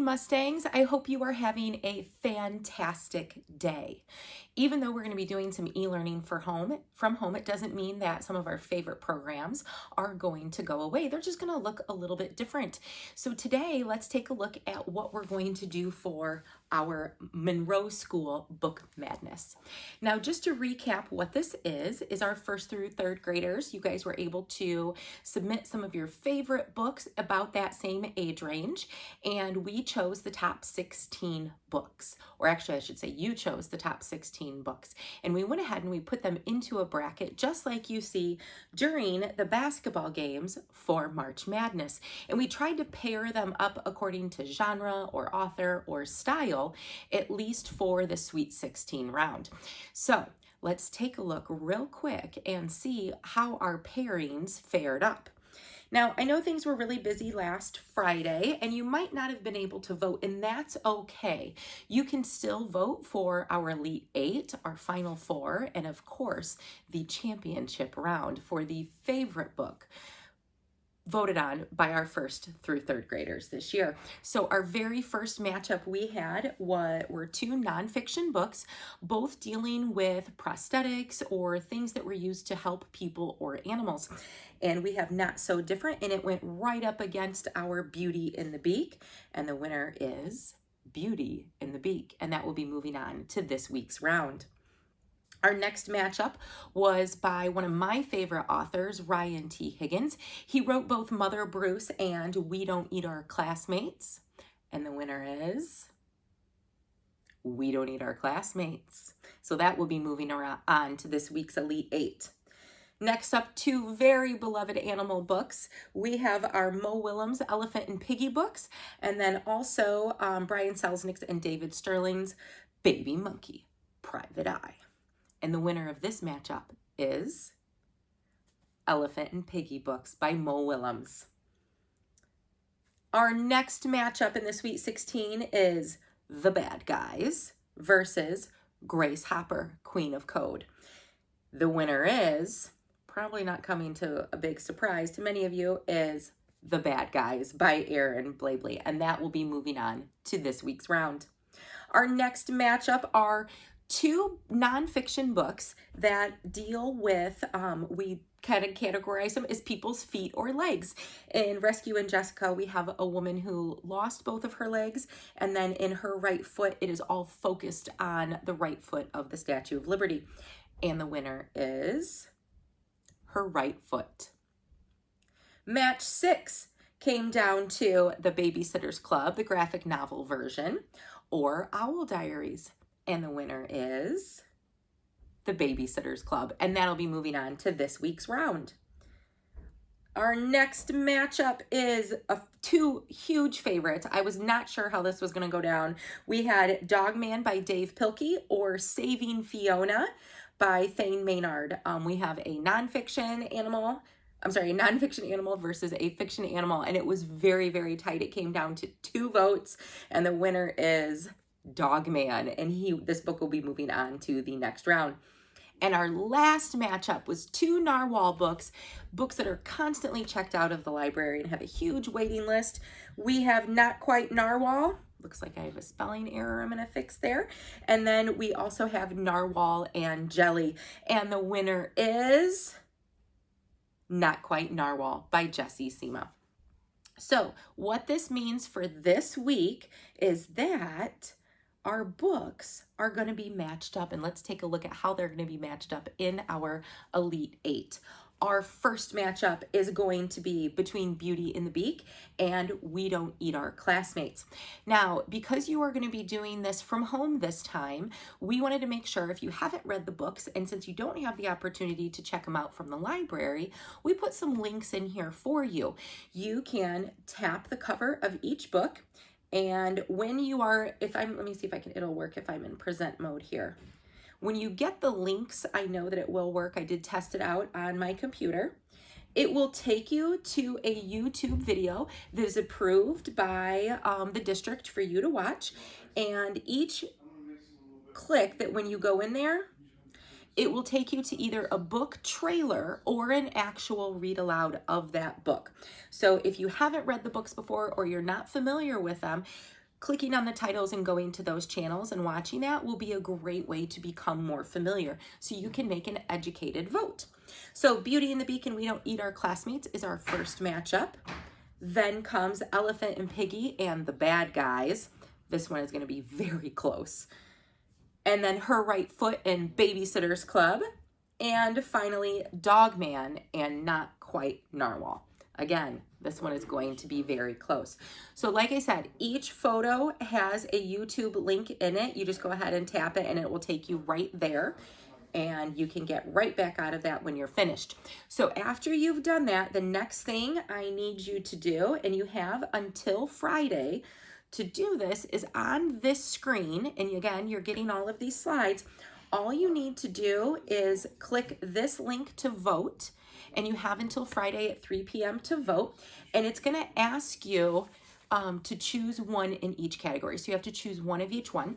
morning, Mustangs. I hope you are having a fantastic day. Even though we're going to be doing some e-learning from home, it doesn't mean that some of our favorite programs are going to go away. They're just going to look a little bit different. So today, let's take a look at what we're going to do for our Monroe School Book Madness. Now, just to recap what this is our first through third graders. You guys were able to submit some of your favorite books about that same age range, and we chose the top 16 books, or actually I should say you chose the top 16 books, and we went ahead and we put them into a bracket just like you see during the basketball games for March Madness, and we tried to pair them up according to genre or author or style, at least for the Sweet 16 round. So let's take a look real quick and see how our pairings fared up. Now, I know things were really busy last Friday, and you might not have been able to vote, and that's okay. You can still vote for our Elite Eight, our Final Four, and of course, the championship round for the favorite book voted on by our first through third graders this year. So our very first matchup we had were two nonfiction books, both dealing with prosthetics or things that were used to help people or animals. And we have Not So Different, and it went right up against our Beauty in the Beak, and the winner is Beauty in the Beak, and that will be moving on to this week's round. Our next matchup was by one of my favorite authors, Ryan T. Higgins. He wrote both Mother Bruce and We Don't Eat Our Classmates. And the winner is We Don't Eat Our Classmates. So that will be moving on to this week's Elite Eight. Next up, two very beloved animal books. We have our Mo Willems Elephant and Piggy books, and then also Brian Selznick's and David Sterling's Baby Monkey, Private Eye. And the winner of this matchup is Elephant and Piggy books by Mo Willems. Our next matchup in the Sweet 16 is The Bad Guys versus Grace Hopper, Queen of Code. The winner is, probably not coming to a big surprise to many of you, is The Bad Guys by Aaron Blabely, and that will be moving on to this week's round. Our next matchup are two nonfiction books that deal with, we kind of categorize them as people's feet or legs. In Rescue and Jessica, we have a woman who lost both of her legs, and then in her right foot, it is all focused on the right foot of the Statue of Liberty. And the winner is her right foot. Match 6 came down to The Babysitter's Club, the graphic novel version, or Owl Diaries. And the winner is The Babysitter's Club, and that'll be moving on to this week's round. Our next matchup is two huge favorites. I was not sure how this was going to go down. We had Dogman by Dave Pilkey or Saving Fiona by Thane Maynard. We have a nonfiction animal versus a fiction animal, and it was very, very tight. It came down to 2 votes, and the winner is Dogman, and this book will be moving on to the next round. And our last matchup was 2 Narwhal books that are constantly checked out of the library and have a huge waiting list. We have Not Quite Narwhal. Looks like I have a spelling error I'm going to fix there. And then we also have Narwhal and Jelly, and the winner is Not Quite Narwhal by Jessie Sima. So what this means for this week is that our books are going to be matched up, and let's take a look at how they're going to be matched up in our Elite Eight. Our first matchup is going to be between Beauty in the Beak and We Don't Eat Our Classmates. Now, because you are going to be doing this from home this time, we wanted to make sure if you haven't read the books, and since you don't have the opportunity to check them out from the library, we put some links in here for you. You can tap the cover of each book, and when you are, let me see if it'll work if I'm in present mode here. When you get the links, I know that it will work. I did test it out on my computer. It will take you to a YouTube video that is approved by the district for you to watch. And each click that when you go in there, it will take you to either a book trailer or an actual read aloud of that book. So if you haven't read the books before or you're not familiar with them, clicking on the titles and going to those channels and watching that will be a great way to become more familiar so you can make an educated vote. So Beauty and the Beak and We Don't Eat Our Classmates is our first matchup. Then comes Elephant and Piggy and The Bad Guys. This one is going to be very close. And then Her Right Foot and Babysitter's Club. And finally, Dogman and Not Quite Narwhal. Again, this one is going to be very close. So like I said, each photo has a YouTube link in it. You just go ahead and tap it and it will take you right there. And you can get right back out of that when you're finished. So after you've done that, the next thing I need you to do, and you have until Friday to do this, is on this screen, and again, you're getting all of these slides, all you need to do is click this link to vote, and you have until Friday at 3 p.m. to vote, and it's gonna ask you to choose one in each category. So you have to choose one of each one.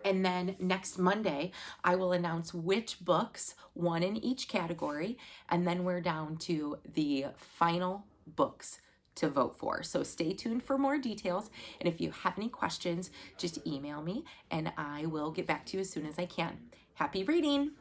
And then next Monday, I will announce which books, one in each category, and then we're down to the final books to vote for. So stay tuned for more details. And if you have any questions, just email me and I will get back to you as soon as I can. Happy reading!